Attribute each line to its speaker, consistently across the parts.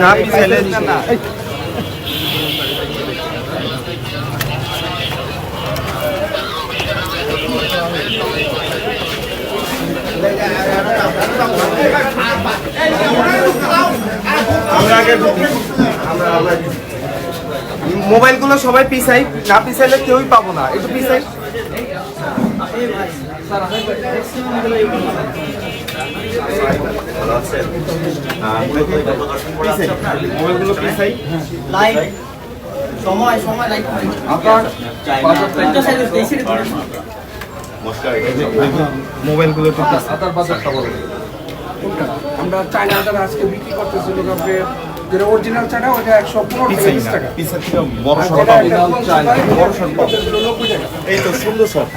Speaker 1: না পিছাইলে না মোবাইলগুলো সবাই পিছাই, না পিছাইলে কেউই পাবো না, একটু পিছাই। মোবাইলগুলো পিছাই, মোবাইলগুলো
Speaker 2: আমরা চায়না আদার আজকে বিক্রি করতেছি লোকে যেটা অরিজিনাল চায়না ওটা 115 টাকা
Speaker 1: পিছা থেকে বড় শট পাবো, বড় শট পাবো। এই তো সুন্দর শট,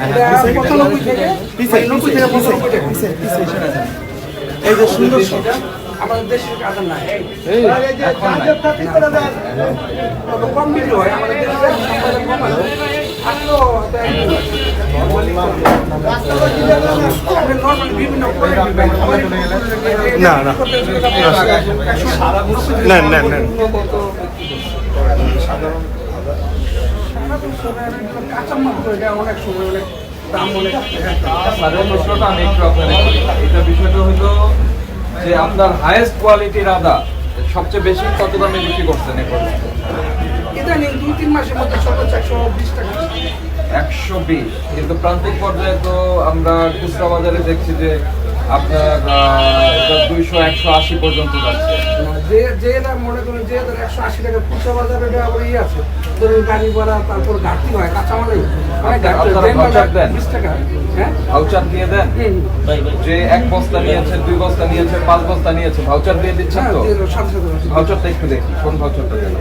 Speaker 1: পিছাই 90 থেকে 95 টাকা, এই যে সুন্দর শট।
Speaker 2: আমাদের দেশের আদার না এই এখন কম বিক্রি হয় আমাদের দেশে কম আছে আসলো
Speaker 1: না না না না না
Speaker 2: অনেক সময় অনেক দাম অনেক
Speaker 3: এটা বিষয়টা হলো যে আপনার হাইয়েস্ট কোয়ালিটির আদা সবচেয়ে বেশি কত দামে বিক্রি করছেন এখন?
Speaker 2: ইদানিং 2-3 মাসের মধ্যে সর্বোচ্চ 120 টাকা।
Speaker 3: 120, কিন্তু প্রান্তিক পর্যায়ে তো আমরা খুচরা বাজারে দেখছি যে আপনার 200-180 পর্যন্ত যাচ্ছে।
Speaker 2: যে মনে করেন যে 180 টাকা খুচরা বাজারে আবার আছে ধরুন গাড়ি ভাড়া তারপর ঘাটতি হয় কাঁচামালের
Speaker 3: ভাউচার দেন, ভাউচার দিয়ে দেন যে 1 বস্তা নিয়েছে, 2 বস্তা নিয়েছে, 5 বস্তা নিয়েছে, ভাউচার দিয়ে দিচ্ছেন তো? ভাউচারটা একটু দেখি, কোন ভাউচারটা দেন?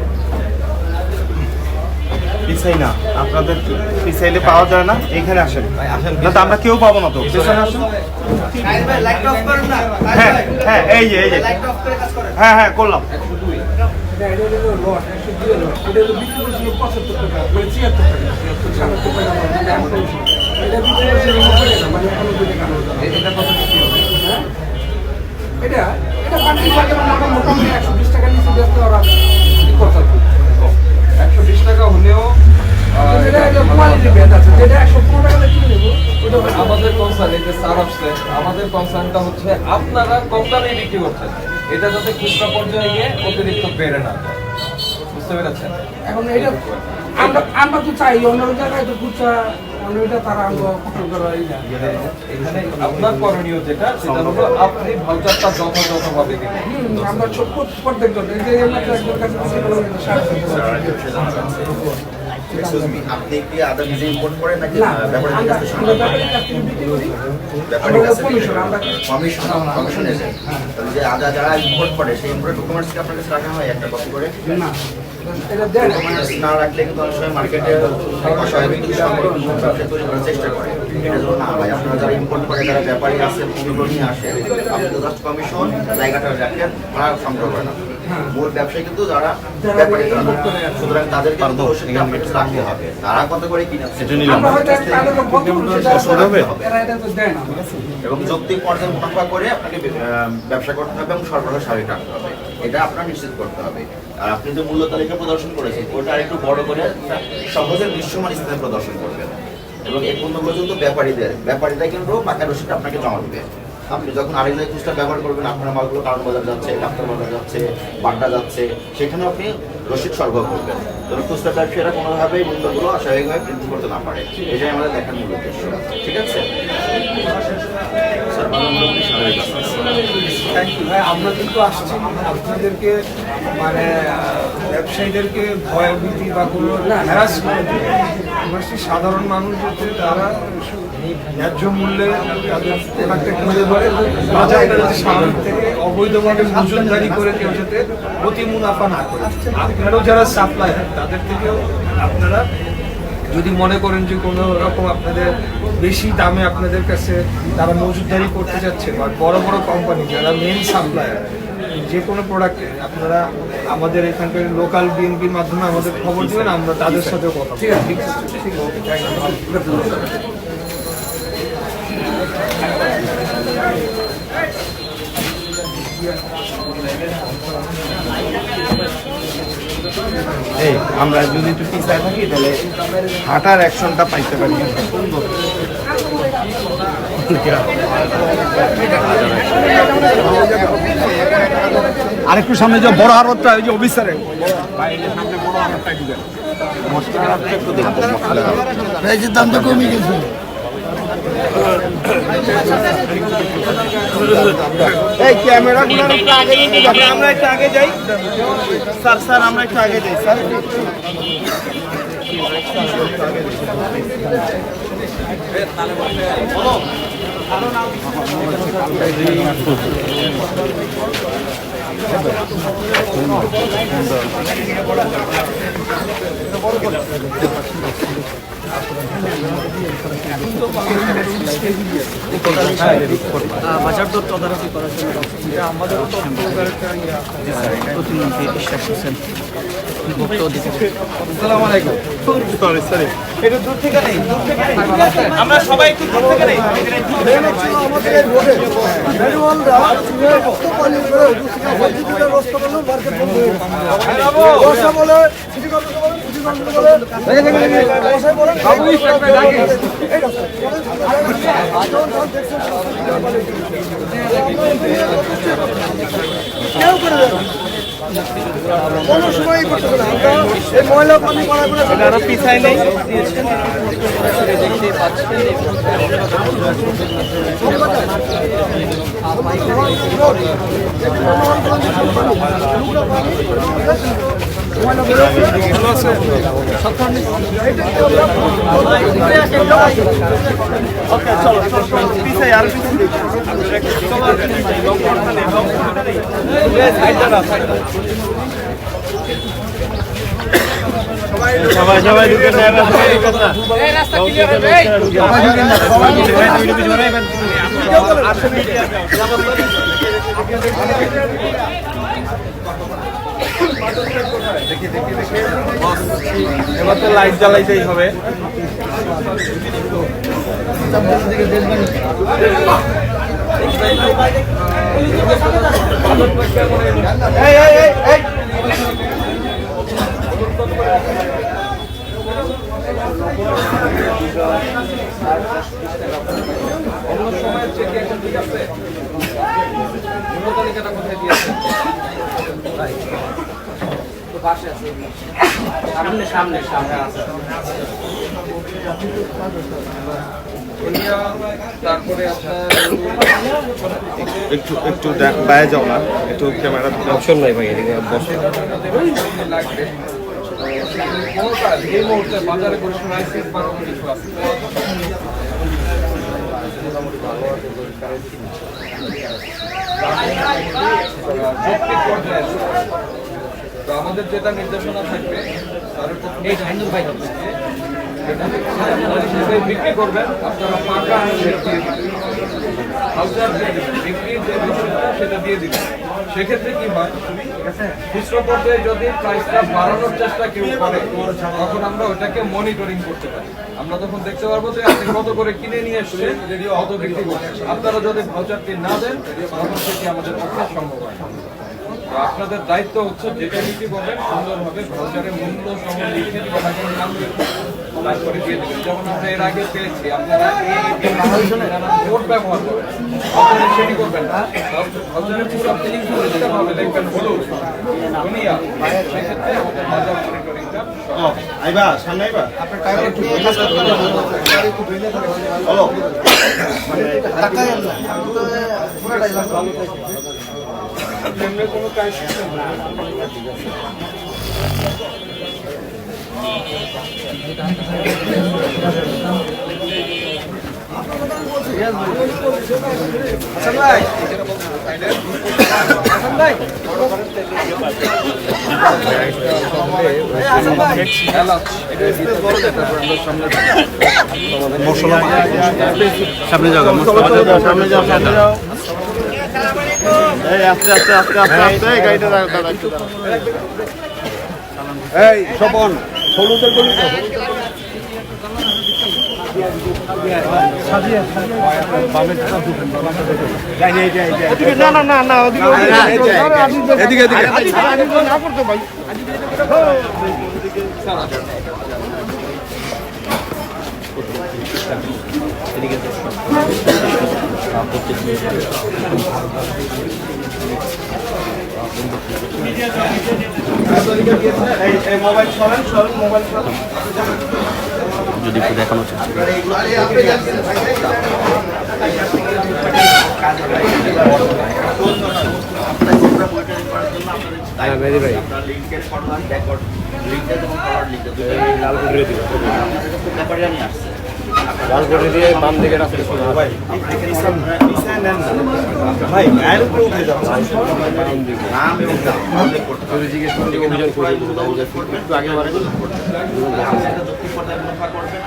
Speaker 1: পিছাই না, আপনাদের পিছাইলে পাওয়া যায় না, এখানে আসেন না তো আমরা কেউ পাবো না তো, পিছনে আসুন। হ্যাঁ হ্যাঁ এই যে হ্যাঁ হ্যাঁ করলাম।
Speaker 2: এটা 120 টাকা নিচে ব্যস্ত ওরা
Speaker 3: 120 টাকা হলেও আমাদের কনসার্ন, এই যে স্যার আসছে, আমাদের কনসার্নটা হচ্ছে আপনারা কম দামে বিক্রি করছেন, এটা যাতে খুচরা পর্যায়ে গিয়ে অতিরিক্ত বেড়ে না যায়, বুঝতে পেরেছেন?
Speaker 2: এখন এটা আমরা তো চাই অন্য জায়গায় তো খুচরা অন্যটা তারা আমরা পছন্দ করা
Speaker 3: এখানে আপনার করণীয় যেটা সেটা হলো আপনি ভাউচারটা যথাযথভাবে দিবেন।
Speaker 2: আমরা প্রত্যেকজন এই যে একজন কাছে
Speaker 4: আপনি কি আদা নিজে ইম্পোর্ট করেন নাকি ব্যাপারীর কাছে কমিশন এসে যে আদা যারা ইম্পোর্ট করে সেই ইম্পোর্টের ডকুমেন্টস কি আপনার কাছে রাখা হয় একটা কপি করে?
Speaker 2: না, এটা দেন
Speaker 4: না রাখলে কিন্তু অনেক সময় মার্কেটে অস্বাভাবিক ব্যবসা তৈরি করার চেষ্টা করে। এটা জন্য না ভাই, আপনারা যারা ইম্পোর্ট করে যারা ব্যাপারী আছে পণ্যগুলো নিয়ে আসে, আপনি তো জাস্ট কমিশন জায়গাটা রাখেন, ভাড়া সংগ্রহ করেন। মূল ব্যবসায়ী কিন্তু যারা ব্যাপারী, সুতরাং তাদেরকে রাখতে হবে, তারা কত করে কিনে এবং যৌক্তিক পর্যায়ে মুনাফা করে আপনাকে ব্যবসা করতে হবে এবং সরবরাহ স্বাভাবিক রাখতে হবে, এটা আপনার নিশ্চিত করতে হবে। আর আপনি যে মূল্য তালিকা প্রদর্শন করেছেন ওটা আরেকটু বড় করে সহজে দৃশ্যমান স্থানে প্রদর্শন করবেন এবং এই পণ্য পর্যন্ত ব্যাপারীরা কিন্তু পাকা রসিদটা আপনাকে জমা দেবে। আপনি যখন আরেক জায়গায় খুচরা ব্যবহার করবেন, আপনার মালগুলো কারণ বাজার যাচ্ছে, ডাক্তার বাজার যাচ্ছে, বাড্ডা যাচ্ছে, সেখানে আপনি রসিদ সরবরাহ করবেন, যেন খুচরা ব্যবসায়ীরা কোনোভাবেই মূল্যগুলো অস্বাভাবিকভাবে বৃদ্ধি করতে না পারে। এটাই আমাদের দেখার মূল উদ্দেশ্য, ঠিক আছে?
Speaker 5: আমরা কিন্তু আসছি আপনাদেরকে মানে ব্যবসায়ীদেরকে ভয়ভীতি বা কোনো হ্যারাস আমরা সাধারণ মানুষ যাতে তারা ন্যায্য মূল্যে তাদের প্রোডাক্টটা কিনতে পারে, বাজারটা যাতে স্বাভাবিক থেকে অবৈধভাবে মজুতদারি করে কেউ যাতে অতি মুনাফা না করে। আপনারাও যারা সাপ্লায়ার তাদের থেকেও আপনারা যদি মনে করেন যে কোনো রকম আপনাদের বেশি দামে আপনাদের কাছে তারা মজুতদারি করতে যাচ্ছে, বা বড় বড় কোম্পানি যারা মেন সাপ্লায়ার যে কোনো প্রোডাক্টে, আপনারা আমাদের এখানকার লোকাল বিএনপির মাধ্যমে আমাদের খবর দেবেন, আমরা তাদের সাথেও কথা। ঠিক আছে, ঠিক আছে।
Speaker 1: আমরা যদি একটু পিছায় থাকি তাহলে হাঁটার অ্যাকশনটা পাইতে পারি।
Speaker 5: আরেকটু সামনে যে বড় হারতটা ওই যে অফিসারে সামনে বড় হারতটা দিবেন।
Speaker 2: দাম তো কমে গেছে।
Speaker 1: এই ক্যামেরা গুলো একটু আগে নিয়ে যাবেন, আমরা একটু আগে যাই স্যার। স্যার আমরা একটু আগে যাই স্যার।
Speaker 6: বাজার দর তদারকি করার জন্য আমাদেরও প্রতিমন্ত্রী ইশরাক হোসেন বক্তব্য দিতে।
Speaker 1: আসসালামু আলাইকুম। সরি সরি, একটু দূর থেকে নেই, দূর থেকে নেই। আমরা সবাই একটু দূর থেকে নেই।
Speaker 2: আমাদের রোডে ম্যানুয়ালরা বক্তব্য পালন করে উপস্থিত রস্তা বলে মার্কেট বন্ধ হয়ে গেছে। বর্ষা বলে সিটি কর্পোরেশন বলে সিটি কর্পোরেশন বলে বর্ষা বলে বাবু ইশরাক ভাই ডাকে এই রাস্তা কেউ করে দেয় কোনো সময় করতে পারে। আমরা এই ময়লা পানি পড়া করে
Speaker 1: আরো পিছায় নেই।
Speaker 6: দেখতে পাচ্ছেন
Speaker 1: ওকে চলো পিছাই আর পিছাই সবাই সবাই ঢুকেন না, রাস্তা ক্লিয়ার হবে। সবাই ঢুকেন না, সবাই এবার তো লাইট জ্বালাইতেই হবে। এই এই এই এই
Speaker 3: অন্য সময়ের চেয়ে এখন ঠিক আছে? মূল্য তালিকাটা কোথায় দিয়েছে?
Speaker 6: সামনে সামনে আছে।
Speaker 3: তারপরে আপনার
Speaker 1: একটু একটু বাইরে যাও না, একটু ক্যামেরা অপশন নাই ভাই, এদিকে বসো।
Speaker 3: লাগবে কোনটা এই মুহূর্তে বাজারে কোনো ক্রাইসিস বা কোনো কিছু আছে? যৌক্তিক পর্যায়ে তো আমাদের যেটা নির্দেশনা থাকবে তার বিক্রি করবেন আপনারা পাকা বিক্রির যে বিষয়টা সেটা দিয়ে দিবেন। সেক্ষেত্রে কি হয়, খুচরো পর্যায়ে যদি প্রাইসটা বাড়ানোর চেষ্টা কেউ করে তখন আমরা ওটাকে মনিটরিং করতে পারি। আমরা তখন দেখতে পারবো যে আপনি কত করে কিনে নিয়ে এসছেন, কত বিক্রি করছেন। আপনারা যদি ভাউচারটি না দেন তখন সেটি আমাদের পক্ষে সম্ভব হয় না। তো আপনাদের দায়িত্ব হচ্ছে যেটা বিক্রি করবেন সুন্দরভাবে ভাউচারের মূল্য সহ লিখে প্রোডাক্টের নাম তারপরে দিয়ে দেবেন। যেমন আমরা এর আগে পেয়েছি আপনারা কোড ব্যবহার করেন, আপনারা সেটি করবেন না। ভাউচারের পুরো ভাবে দেখবেন হলুদ দুনিয়া, সেক্ষেত্রে আমাদের বাজার মনিটরিংটা
Speaker 1: আইবা সামনে আইবা আপনার টাকা একটু বলো
Speaker 2: টাকা না পুরোটাই ভালো।
Speaker 1: এমনি কোনো কাজ সামনে যাও, সামনে যাও, সামনে যাও। এই আস্তে আস্তে আস্তে আস্তে আস্তে গাড়িটা দাঁড়া।
Speaker 5: এই স্বপন হলুদের গলি তো না না না না ওদিকে এদিকে এদিকে না করতো ভাই।
Speaker 1: এই মোবাইল সরেন মোবাইল সরেন
Speaker 6: যদি একটু দেখানো চেষ্টা করি।
Speaker 1: লাল করে দিয়ে বাম দিকে রাখতে ভাই ভাই গায়ের উপরে উঠে যাচ্ছে
Speaker 4: নাম এবং জিজ্ঞেস করবেন একটু আগে বাড়ে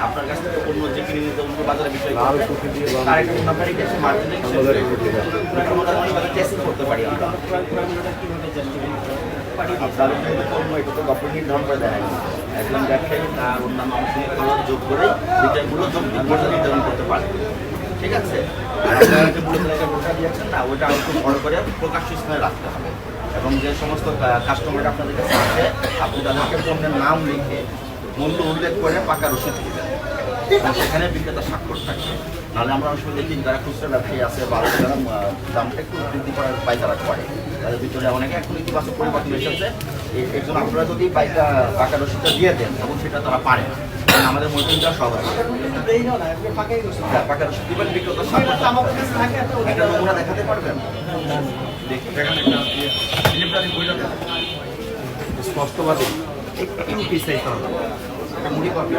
Speaker 4: আপনার কাছ থেকে অন্য যে কিনে নিতে অন্য বাজারে বিষয় তার একটা মুনাফারি এসে মার্কেটিং টেস্টিং করতে পারি আপনাদের কর্ম এটা তো গভর্নমেন্ট ধরন করে দেয় একজন ব্যবসায়ী তার অন্যান্য অংশীয় খরচ যোগ করে রিটার্নগুলো নির্ধারণ করতে পারে ঠিক আছে আর আপনারা যে মূল্য তালিকা গোটা দিয়েছেন না ওইটা একটু বড় করে প্রকাশ্য স্থানে রাখতে হবে এবং যে সমস্ত কাস্টমার আপনাদের কাছে আসে আপনি তাদেরকে পণ্যের নাম লিখে মূল্য উল্লেখ করে পাকা রসিদ দিবেন এবং সেখানে বিক্রেতা স্বাক্ষর থাকবে নাহলে আমরা অনেক সময় দেখি যারা খুচরা ব্যবসায়ী আছে বা যারা দামটা একটু বৃদ্ধি করার পাইকারা করে তাদের ভিতরে অনেকে এখন ইতিবাচক পরিবর্তন এসেছে এর জন্য আপনারা যদি পাকা রসিদটা দিয়ে দেন এবং সেটা তারা পারে না কারণ আমাদের মধ্যে দেওয়া সহজ পাকা রসিদ দিবেন বিক্রেতা স্বাক্ষর একটা নমুনা দেখাতে পারবেন দেখি দেখেন একটা
Speaker 1: স্পষ্টবাদী একটু পিছাইতে হবে এটা মুড়ি কপি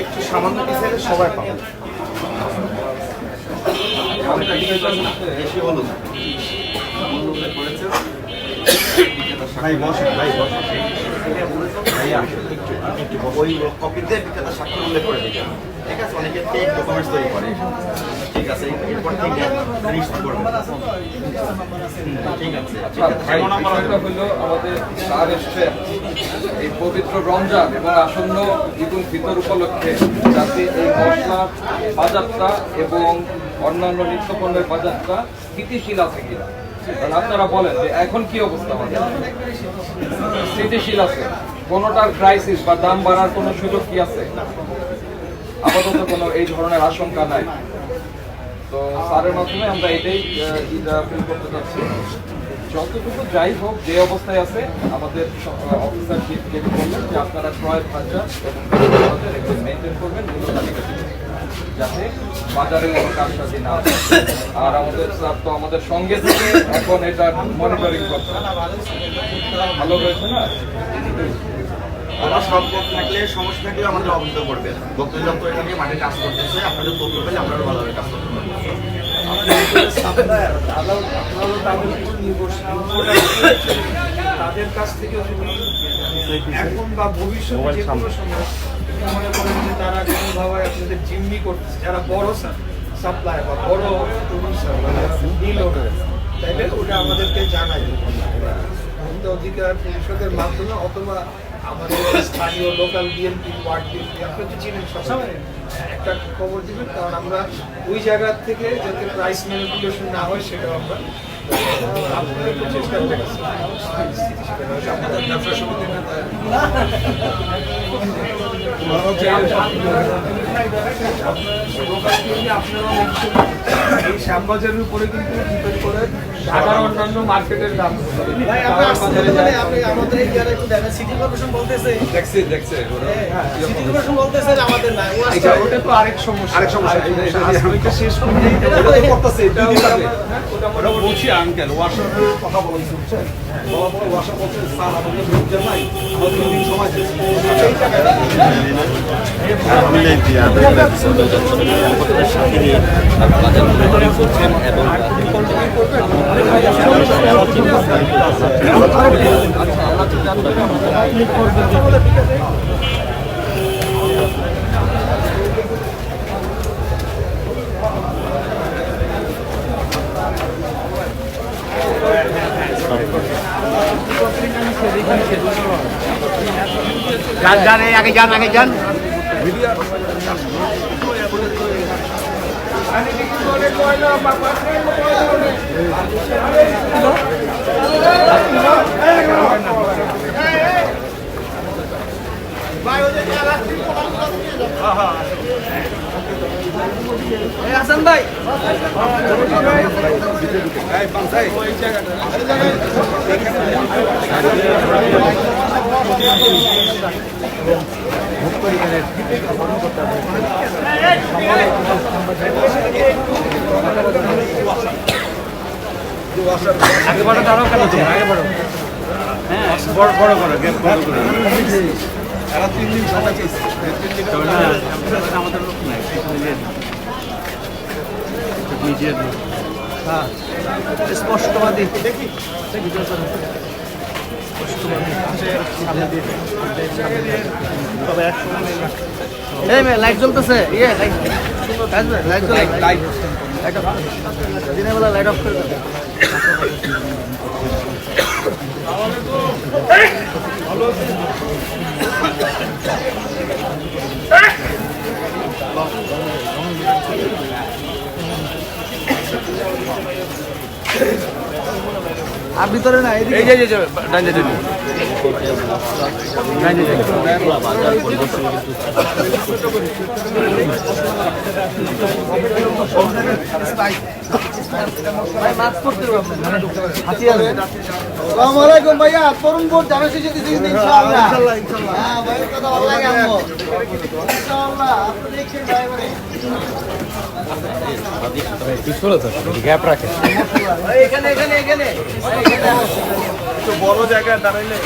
Speaker 1: একটু সামান্য পিছাইলে সবাই পাবে
Speaker 4: বেশি হলো
Speaker 1: ভাই বসেন
Speaker 4: ওই কপিতে বিক্রেতা স্বাক্ষর উল্লেখ করে দিবেন ঠিক আছে অনেকে ফেক ডকুমেন্টস তৈরি করে ঠিক আছে এরপর থেকে রেজিস্টার করবেন ঠিক আছে
Speaker 3: যেমন বিষয়টা হলো আমাদের স্যার এসছে এই পবিত্র রমজান এবং আসন্ন ঈদুল ফিতর উপলক্ষে যাতে এই মশলার বাজারটা এবং অন্যান্য নিত্যপণ্যের বাজারটা স্থিতিশীল আছে কিনা কারণ আপনারা বলেন যে এখন কি অবস্থা আমাদের স্থিতিশীল আছে কোনোটার ক্রাইসিস বা দাম বাড়ার কোনো সুযোগ কি আছে আপাতত কোনো এই ধরনের আশঙ্কা নাই তো স্যারের মাধ্যমে আমরা এটাই ফিল করতে চাচ্ছি যতটুকু যাই হোক যে অবস্থায় আছে আমাদের অফিসার যেটা বললেন যে আপনারা ক্রয়ের বাজার এবং মেনটেন করবেন যাতে বাজারে কোনো কারসাজি না হয় আর আমাদের স্যার তো আমাদের সঙ্গে থেকে এখন এটা মনিটরিং করছে ভালো হয়েছে না
Speaker 4: আমার সম্পদ থাকলে সমস্যা থাকলে আমাদের অবহিত করবেন বক্তব্য দপ্তর এটা নিয়ে মাঠে কাজ করতেছে আপনাদের তথ্য পেলে আপনারা ভালোভাবে কাজ করতে পারবেন
Speaker 5: তাদের কাছ থেকে এখন বা ভবিষ্যতে যে কোনো সময় মনে করেন যে তারা কোনোভাবে আপনাদের জিম্মি করতেছে যারা বড় সাপ্লাই বা বড় প্রডিউসার ডিল ওনার তাইলে ওটা আমাদেরকে জানাই ভোক্তা অধিকার পরিষদের মাধ্যমে অথবা আমাদের স্থানীয় লোকাল বিএনপি ওয়ার্ড বিএনপি আপনি তো চিনেন সবসময় একটা খবর দিবেন কারণ আমরা ওই জায়গা থেকে যাতে প্রাইস ম্যানিপুলেশন না হয় সেটাও আমরা আপনারা একটু চেষ্টা করতেছি আপনাদের ব্যবসা সমিতির এই শ্যামবাজারের উপরে কিন্তু ডিপেন্ড করে ঢাকার অন্যান্য মার্কেটের দাম
Speaker 2: আমাদের এই জায়গায় একটু দেখেন সিটি কর্পোরেশন বলতেছে
Speaker 3: দেখছি
Speaker 2: সিটি কর্পোরেশন বলতেছে যে আমাদের নাই
Speaker 5: ওটা তো আরেক সমস্যা ওইটা শেষ করে
Speaker 1: ওটা বলছি আঙ্কেল ওয়াশারের কথা বলেন শুনছেন বলার পরে ওয়াশার বলছে স্যার আমাদের লোকজন নাই আমাদের 2 দিন সময় দিয়েছে
Speaker 6: সাথে নিয়ে বাজার মনিটরিং করছেন এবং আগে যান হাসান ভাই
Speaker 1: আগে বড় দাঁড়াও কেন তুমি আগে বড় হ্যাঁ বড় বড় করো গ্যাপ বড় করো এরা 3 দিন সময় চাইছে আমাদের লোক নাই নিজের
Speaker 6: হ্যাঁ স্পষ্টবাদী
Speaker 1: দেখি
Speaker 6: এই মে লাইট জ্বলতেছে ইয়ে লাইট লাইট লাইট দিনের বেলা লাইট অফ করে দাও আর ভিতরে না এই যে ডান যে
Speaker 2: আসসালামু আলাইকুম ভাইয়া তরুণ বোর্ড জানা শেষে দিচ্ছি ইনশাআল্লাহ হ্যাঁ ভাইয়ের কথা ভালো লাগে আমগো ইনশাআল্লাহ আপনি দেখছেন ড্রাইভারে
Speaker 6: এখানে এখানে এখানে
Speaker 1: তো বড় জায়গায় দাঁড়াইলে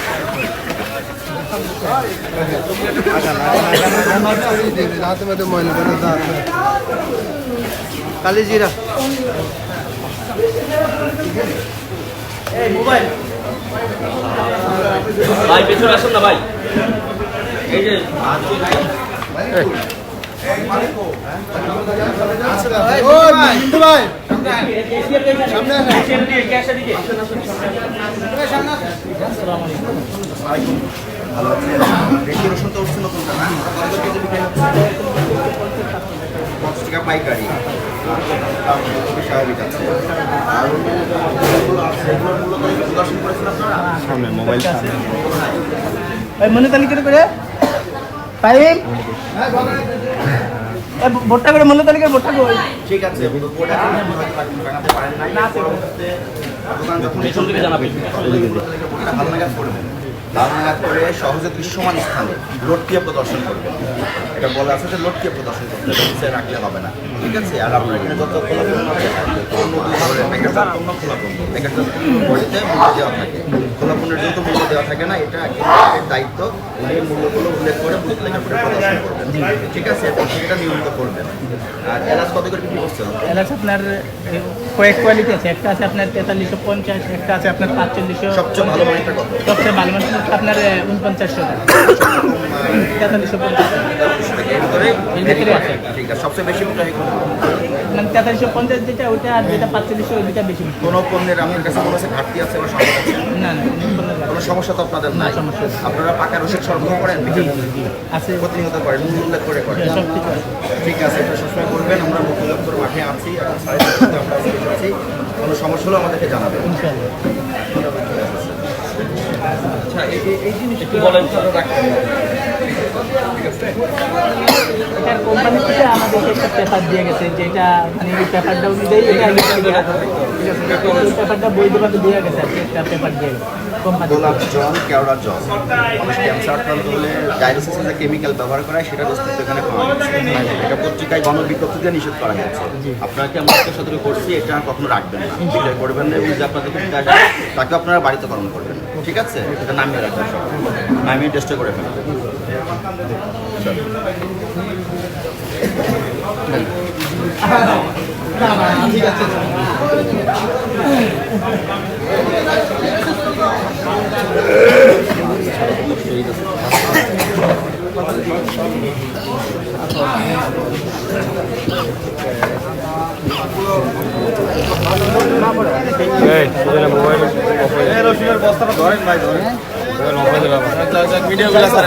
Speaker 6: কালিজিরা এই মোবাইল
Speaker 7: ভাই পেছনে আসুন না ভাই এই যে
Speaker 4: ভালো আছেন রেগুলেশন তো উঠছে নতুন না কত কেজি বিক্রি হচ্ছে 50 টাকা পাইকারি খুবই স্বাভাবিক আছে আর যেগুলো আছে এগুলো মূলত প্রদর্শন করেছেন আপনারা সামনে মোবাইল
Speaker 6: এই মনে তালি করে টাইম ভোটটা করে মনে তালিকার ভোটটা করে
Speaker 4: ঠিক আছে ওটা বানাতে পারেন না পরবর্তীতে দোকান যখন
Speaker 7: জানাবেন
Speaker 4: ভালো লাগা করবেন লালনাগাদ করে সহজে দৃশ্যমান স্থানে লোডটিয়ে প্রদর্শন করবেন এটা বলা আছে যে লোডটিয়ে প্রদর্শন করতে হবে নিচে রাখলে হবে না ঠিক আছে আর আপনার এখানে যত খোলাপূর্ণ আছে অন্য দুই ধরনের প্যাকেটটা অন্য খোলাপূর্ণ প্যাকেটটা বডিতে মূল্য দেওয়া থাকে খোলাপূর্ণের যেহেতু মূল্য দেওয়া থাকে না এটা এর দায়িত্ব উনি মূল্যগুলো উল্লেখ করে বুঝলেখা করে প্রদর্শন করবেন ঠিক আছে এবং সেটা নিয়মিত করবেন আর এলাচ কত করে বিক্রি করছেন
Speaker 8: এলাচ আপনার কয়েক কোয়ালিটি আছে, একটা আছে আপনার 4350, একটা আছে আপনার 4500,
Speaker 4: সবচেয়ে ভালো মানটা কত
Speaker 8: সবচেয়ে ভালো মানে আপনার 4900 টাকা, 4350
Speaker 4: এর ভিতরে
Speaker 8: এর ভিতরে আছে।
Speaker 4: ঠিক আছে সবচেয়ে বেশি কোনটা
Speaker 8: মানে 4350 যেটা ওইটা আর যেটা 4500 ওই দুটা বেশি বিক্রি।
Speaker 4: কোনো পণ্যের আপনার কাছে কোনো আছে ঘাটতি আছে বা সমস্যা আছে
Speaker 8: না না
Speaker 4: কোনো সমস্যা তো আপনাদের নাই
Speaker 8: সমস্যা নেই।
Speaker 4: আপনারা পাকা রসিদ সরবরাহ করেন
Speaker 8: আছে
Speaker 4: প্রতিনিয়ত করেন মূল্য উল্লেখ করে করেন
Speaker 8: সব ঠিক আছে।
Speaker 4: ঠিক আছে এটা সবসময় করবেন আমরা মুখ্যদপ্তর মাঠে আছি এখন 7:30 আমরা আছি কোনো সমস্যা হলে আমাদেরকে জানাবেন
Speaker 8: ইনশাআল্লাহ।
Speaker 3: আচ্ছা এই জিনিসটা কি বলেন রাখতে
Speaker 8: এটার কোম্পানি থেকে আমাদেরকে একটা পেপার দিয়ে গেছে, যেটা মানে এই পেপারটা অনুযায়ী এটা পেপারটা বৈধভাবে দিয়ে গেছে, একটা পেপার দিয়ে গেছে কোম্পানি।
Speaker 4: গোলাপ জল কেওড়া জল মানুষ ক্যান্সার আক্রান্ত হলে ডায়ালিসিসে যে কেমিক্যাল ব্যবহার করা হয় সেটার অস্তিত্ব এখানে পাওয়া যাচ্ছে এটা পত্রিকায় গণবিজ্ঞপ্তিতে নিষেধ করা হয়েছে আপনাকে আমরা একটা সতর্ক করছি এটা কখনো রাখবেন না বিক্রয় করবেন না এবং যে আপনাদেরকে দিতে আসবে তাকে আপনারা বাড়িতে পালন করবেন ঠিক আছে এটা নামিয়ে রাখবেন সব নামিয়ে টেস্ট করে ফেলবেন
Speaker 8: ঠিক আছে।
Speaker 1: রসুনের বস্তাটা ধরেন ভাই ধরেন ভিডিওগুলো স্যার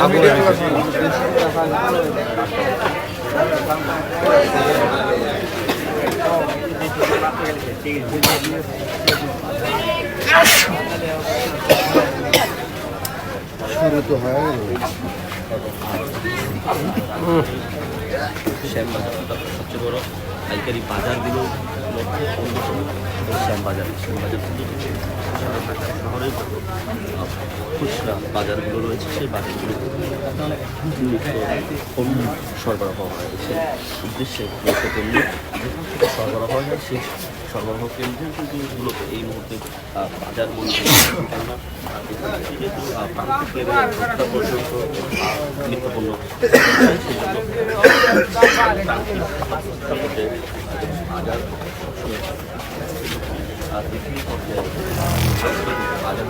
Speaker 2: শুরু তো হয়ে গেল
Speaker 7: শ্যামবাজারটা সবচেয়ে বড় পাইকারি বাজারগুলোর মধ্যে অন্যতম শ্যামবাজার কিন্তু সারা ঢাকা শহরের যত খুচরা বাজারগুলো রয়েছে সেই বাজারগুলোতে পণ্য সরবরাহ হয় সেই উদ্দেশ্যে মূলত পণ্য যেখান থেকে সরবরাহ হয় সেই সরবরাহ কেন্দ্রের কিন্তু মূলত এই মুহূর্তে বাজার বলতে কেননা এখান থেকে যেহেতু প্রান্তিকের পর্যন্ত নিত্যপণ্য বাজার আর বিভিন্ন পর্যায়ে বাজার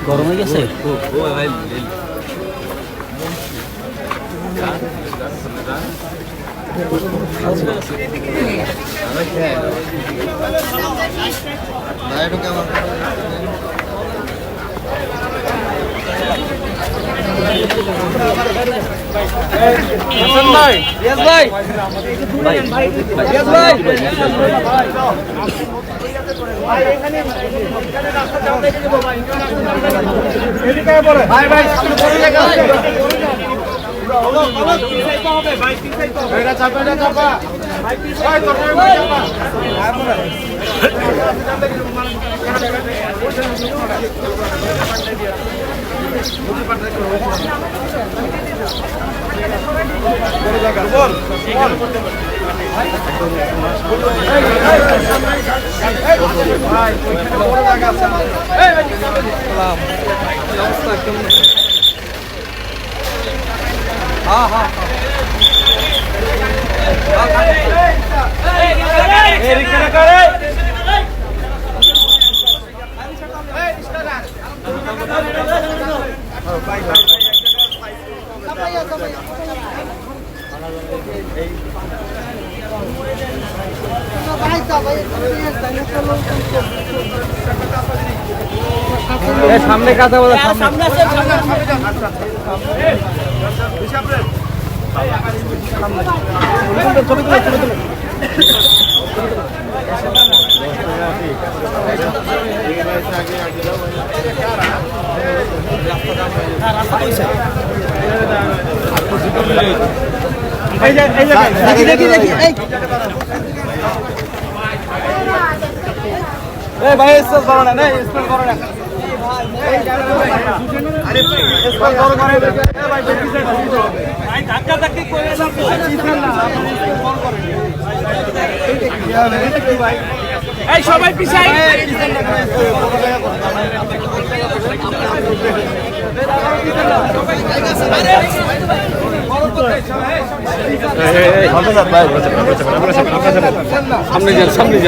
Speaker 8: গরম হয়ে গেছে
Speaker 6: ভাই রিয়াজ ভাই রিয়াজ ভাই ভাই ভাই সামনে বড় জায়গা আছে এটা চাপা ভাই পিছাই তো সামনে কাঁচা বলে সামনে ছবি তুলে দেখি ভাই স্পেস করো না স্পেস করো না আরে স্পেস করো করে ভাই ভাই ধাক্কা ধাক্কি করে না কল করে ভাই এই সবাই পিছাই সামনে যান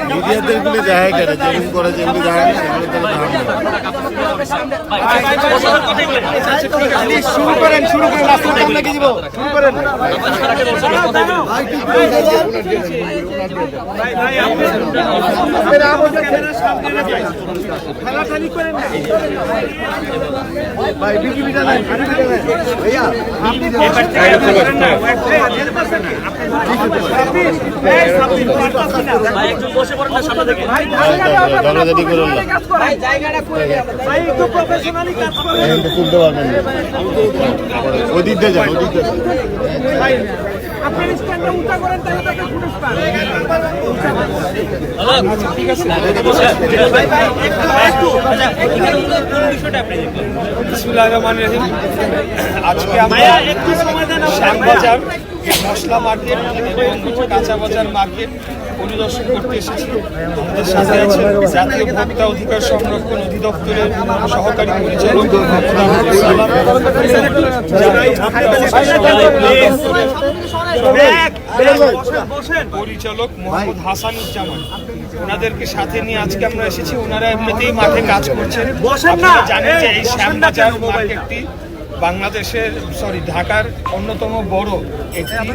Speaker 1: মিডিয়াদের গুলো যায় কেন যেগুলো করে যেগুলো যায় না শুরু করেন রাস্তা আপনাকে দিব শুরু করেন ভাই বিজেপিটা নাই ভাইয়া দরজাটি করুন না ভাই একটু প্রফেশনালি কাজ করুন তুলতে পারবেন ওদিকে যান ভাই আপনি স্ট্যান্ডে উঠা করেন তাহলে তাকে ফুটেজ পান ঠিক আছে ভাই ভাই একটু এখানে কোন বিষয়টা আপনি দেখবেন বিসমিল্লাহির রহমানির রহিম আজকে আমরা একটু সময় দেন শ্যামবাজার মশলা মার্কেট এবং কাঁচা বাজার মার্কেট পরিদর্শন করতে এসেছি। আমাদের সাথে আছেন জাতীয় ভোক্তা অধিকার সংরক্ষণ অধিদপ্তরের সহকারী পরিচালক মোহাম্মদ হাসানুজ্জামান, ওনাদেরকে সাথে নিয়ে আজকে আমরা এসেছি। ওনারা এমনিতেই মাঠে কাজ করছেন। আপনারা জানেন যে এই শ্যামবাজার মার্কেটটি বাংলাদেশের ঢাকার অন্যতম বড় একটি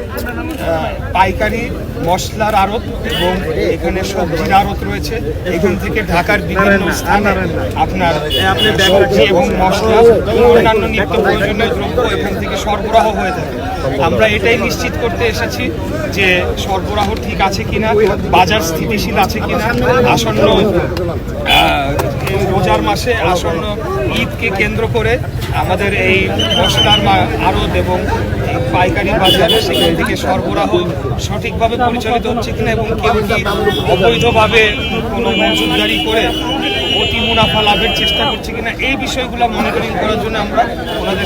Speaker 1: পাইকারি মশলার আড়ত এবং এখানে সবজির আড়ত রয়েছে। এখান থেকে ঢাকার বিভিন্ন স্থানে আপনার সবজি এবং মশলা অন্যান্য নিত্য প্রয়োজনীয় দ্রব্য এখান থেকে সরবরাহ হয়ে থাকে। আমরা এটাই নিশ্চিত করতে এসেছি যে সরবরাহ ঠিক আছে কিনা, বাজার স্থিতিশীল আছে কিনা। আসন্ন রোজার মাসে আসন্ন ঈদকে কেন্দ্র করে আমাদের এই মশলার আড়ত এবং এই পাইকারি বাজারে সেখান থেকে সরবরাহ সঠিকভাবে পরিচালিত হচ্ছে কিনা এবং কেউ কি অবৈধভাবে কোনো মজুতদারি করে অতি মুনাফা লাভের চেষ্টা করছে কিনা, এই বিষয়গুলো মনিটরিং করার জন্য আমরা ওনাদের